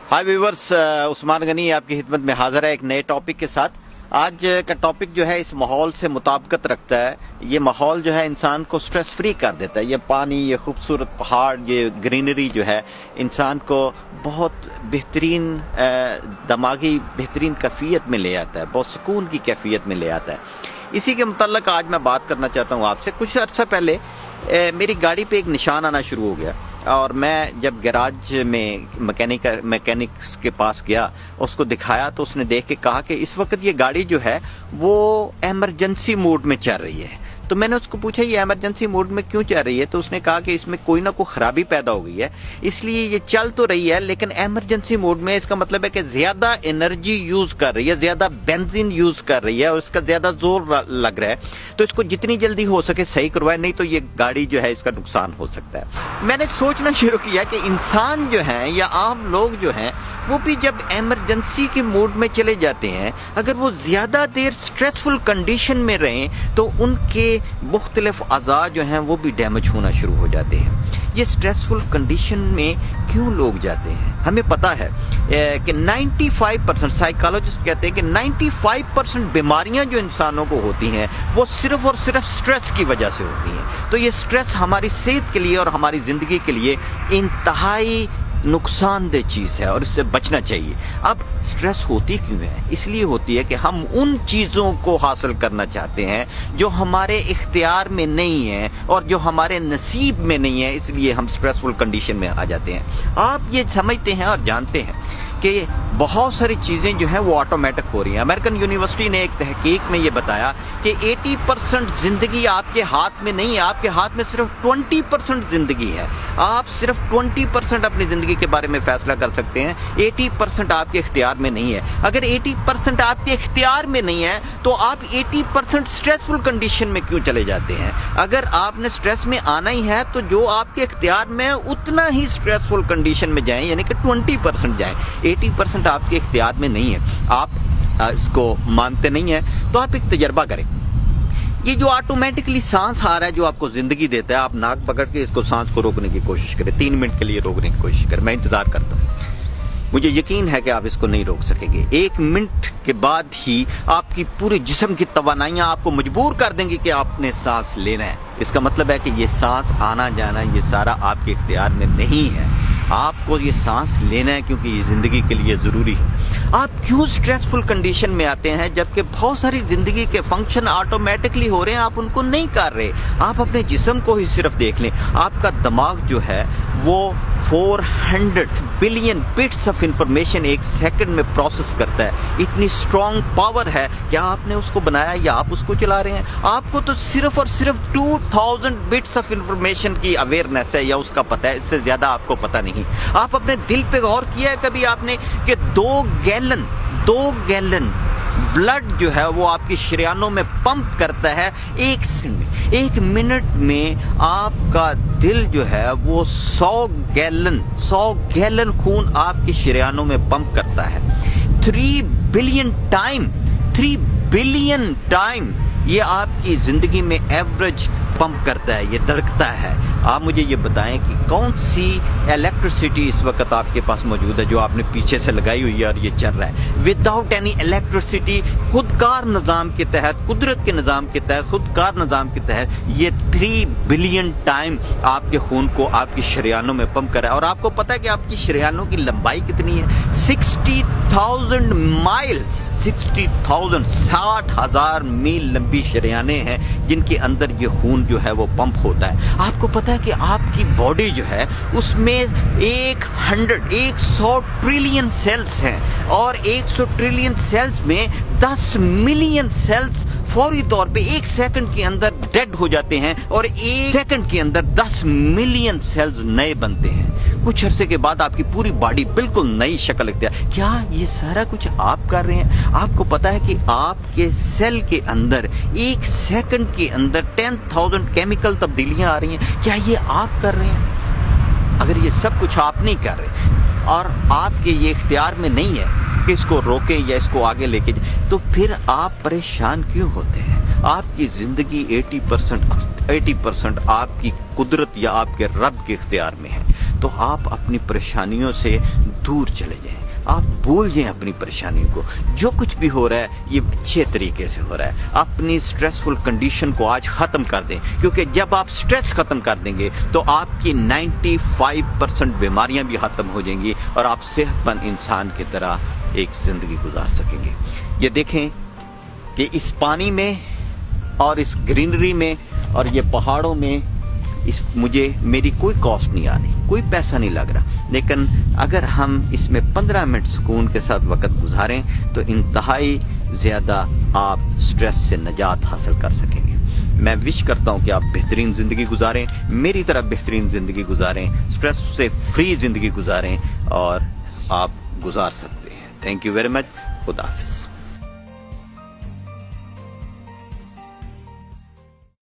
हाय viewers, Usman Ghani आपकी खिदमत में हाजिर है एक नए टॉपिक के साथ। आज का टॉपिक जो है इस माहौल से मुताबिकत रखता है। ये माहौल जो है इंसान को स्ट्रेस फ्री कर देता है। ये पानी, ये खूबसूरत पहाड़, ये ग्रीनरी जो है इंसान को बहुत बेहतरीन दिमागी बेहतरीन कैफियत में ले आता है, बहुत सुकून की कैफियत में ले आता है। इसी के मुतल्लिक आज मैं बात करना चाहता हूँ आपसे। कुछ अर्सा पहले मेरी गाड़ी पे एक निशान आना शुरू हो गया और मैं जब गैराज में मैकेनिक्स के पास गया, उसको दिखाया तो उसने देख के कहा कि इस वक्त ये गाड़ी जो है वो इमरजेंसी मोड में चल रही है। तो मैंने उसको पूछा ये इमरजेंसी मोड में क्यों चल रही है, तो उसने कहा कि इसमें कोई ना कोई खराबी पैदा हो गई है, इसलिए ये चल तो रही है लेकिन इमरजेंसी मोड में। इसका मतलब है कि ज्यादा एनर्जी यूज कर रही है, ज्यादा बेंजीन यूज कर रही है और इसका ज्यादा जोर लग रहा है, तो इसको जितनी जल्दी हो सके सही करवाए, नहीं तो ये गाड़ी जो है इसका नुकसान हो सकता है। मैंने सोचना शुरू किया कि इंसान जो है या आम लोग जो हैं वो भी जब इमरजेंसी के मोड में चले जाते हैं, अगर वो ज्यादा देर स्ट्रेसफुल कंडीशन में रहें तो उनके मुख्तलिफ अज़ा जो हैं वो भी डैमेज होना शुरू हो जाते हैं। ये स्ट्रेसफुल कंडीशन में क्यों लोग जाते हैं? हमें पता है कि 95% साइकोलॉजिस्ट कहते हैं कि 95% बीमारियां जो इंसानों को होती हैं वो सिर्फ और सिर्फ स्ट्रेस की वजह से होती हैं। तो ये स्ट्रेस हमारी सेहत के लिए और हमारी जिंदगी के लिए इंतहाई नुकसानदेह चीज है और इससे बचना चाहिए। अब स्ट्रेस होती क्यों है? इसलिए होती है कि हम उन चीजों को हासिल करना चाहते हैं जो हमारे इख्तियार में नहीं है और जो हमारे नसीब में नहीं है, इसलिए हम स्ट्रेसफुल कंडीशन में आ जाते हैं। आप ये समझते हैं और जानते हैं कि बहुत सारी चीजें जो है वो ऑटोमेटिक हो रही हैं। अमेरिकन यूनिवर्सिटी ने एक तहकीक में ये बताया कि 80% जिंदगी आपके हाथ में नहीं है, आपके हाथ में सिर्फ 20% जिंदगी है। आप सिर्फ 20% अपनी जिंदगी के बारे में फैसला कर सकते हैं, 80% आपके इख्तियार में नहीं है। अगर 80% आपके इख्तियार में नहीं है तो आप 80% स्ट्रेसफुल कंडीशन में क्यों चले जाते हैं? अगर आपने स्ट्रेस में आना ही है तो जो आपके इख्तियार में है उतना ही स्ट्रेसफुल कंडीशन में जाएं, यानी कि 20% जाएं। 80% आपके इख्तियार में नहीं है, आप इसको मानते नहीं है तो आप एक तजर्बा करें। ये जो ऑटोमेटिकली सांस आ रहा है जो आपको जिंदगी देता है, आप नाक पकड़ के इसको सांस को रोकने की कोशिश करें, 3 मिनट के लिए रोकने की कोशिश करें। मैं इंतजार करता हूँ, मुझे यकीन है कि आप इसको नहीं रोक सकेंगे। 1 मिनट के बाद ही आपकी पूरे जिस्म की तवानाइयां आपको मजबूर कर देंगी कि आपने सांस लेना है। इसका मतलब है कि ये सांस आना जाना ये सारा आपके इख्तियार में नहीं है, आपको ये सांस लेना है क्योंकि ये जिंदगी के लिए जरूरी है। आप क्यों स्ट्रेसफुल कंडीशन में आते हैं जबकि बहुत सारी जिंदगी के फंक्शन ऑटोमेटिकली हो रहे हैं, आप उनको नहीं कर रहे। आप अपने जिस्म को ही सिर्फ देख लें, आपका दिमाग जो है वो 400 बिलियन बिट्स ऑफ इंफॉर्मेशन एक सेकंड में प्रोसेस करता है। इतनी स्ट्रॉन्ग पावर है, क्या आपने उसको बनाया या आप उसको चला रहे हैं? आपको तो सिर्फ और सिर्फ 2000 बिट्स ऑफ इंफॉर्मेशन की अवेयरनेस है या उसका पता है, इससे ज्यादा आपको पता नहीं। आप अपने दिल पे गौर किया है कभी आपने कि 2 गैलन ब्लड जो है वो आपकी शरीयानों में पंप करता है 1 मिनट में आपका दिल जो है वो 100 गैलन खून आपकी शरीयानों में पंप करता है। 3 बिलियन टाइम ये आपकी जिंदगी में एवरेज पंप करता है, ये धड़कता है। आप मुझे ये बताएं कि कौन सी इलेक्ट्रिसिटी इस वक्त आपके पास मौजूद है जो आपने पीछे से लगाई हुई है और ये चल रहा है विदाउट एनी इलेक्ट्रिसिटी, खुदकार निजाम के तहत, कुदरत के निजाम के तहत, खुदकार निजाम के तहत ये 3 बिलियन टाइम आपके खून को आपकी शरीयानों में पंप कर रहा है। और आपको पता है कि आपकी शरीयानों की लंबाई कितनी है? 60,000 माइल्स, 60,000 मील लंबी शरीयानें हैं जिनके अंदर ये खून जो है वो पंप होता है। आपको पता है कि आपकी बॉडी जो है उसमें 100 ट्रिलियन सेल्स हैं और 100 ट्रिलियन सेल्स में 10 मिलियन सेल्स फौरी तौर पे 1 सेकंड के अंदर डेड हो जाते हैं और 1 सेकंड के अंदर 10 मिलियन सेल्स नए बनते हैं। कुछ अरसे के बाद आपकी पूरी बॉडी बिल्कुल नई शक्ल लगती है। क्या ये सारा कुछ आप कर रहे हैं? आपको पता है कि आपके सेल के अंदर 1 सेकंड के अंदर 10,000 केमिकल तब्दीलियां आ रही हैं। क्या ये आप कर रहे हैं? अगर ये सब कुछ आप नहीं कर रहे और आपके ये इख्तियार में नहीं है कि इसको रोकें या इसको आगे लेके जाए, तो फिर आप परेशान क्यों होते हैं? आपकी जिंदगी 80% आपकी कुदरत या आपके रब के इख्तियार में है, तो आप अपनी परेशानियों से دور چلے جائیں, آپ بھول جائیں اپنی پریشانیوں کو. جو کچھ بھی ہو رہا ہے یہ اچھے طریقے سے ہو رہا ہے. اپنی سٹریسفل کنڈیشن کو آج ختم کر دیں, کیونکہ جب آپ سٹریس ختم کر دیں گے تو آپ کی 95% بیماریاں بھی ختم ہو جائیں گی اور آپ صحت مند انسان کی طرح ایک زندگی گزار سکیں گے. یہ دیکھیں کہ اس پانی میں اور اس گرینری میں اور یہ پہاڑوں میں مجھے میری کوئی کاسٹ نہیں آ رہی, کوئی پیسہ نہیں لگ رہا, لیکن اگر ہم اس میں 15 منٹ سکون کے ساتھ وقت گزاریں تو انتہائی زیادہ آپ سٹریس سے نجات حاصل کر سکیں گے. میں وش کرتا ہوں کہ آپ بہترین زندگی گزاریں, میری طرح بہترین زندگی گزاریں, سٹریس سے فری زندگی گزاریں, اور آپ گزار سکتے ہیں. Thank you very much. خدا حافظ.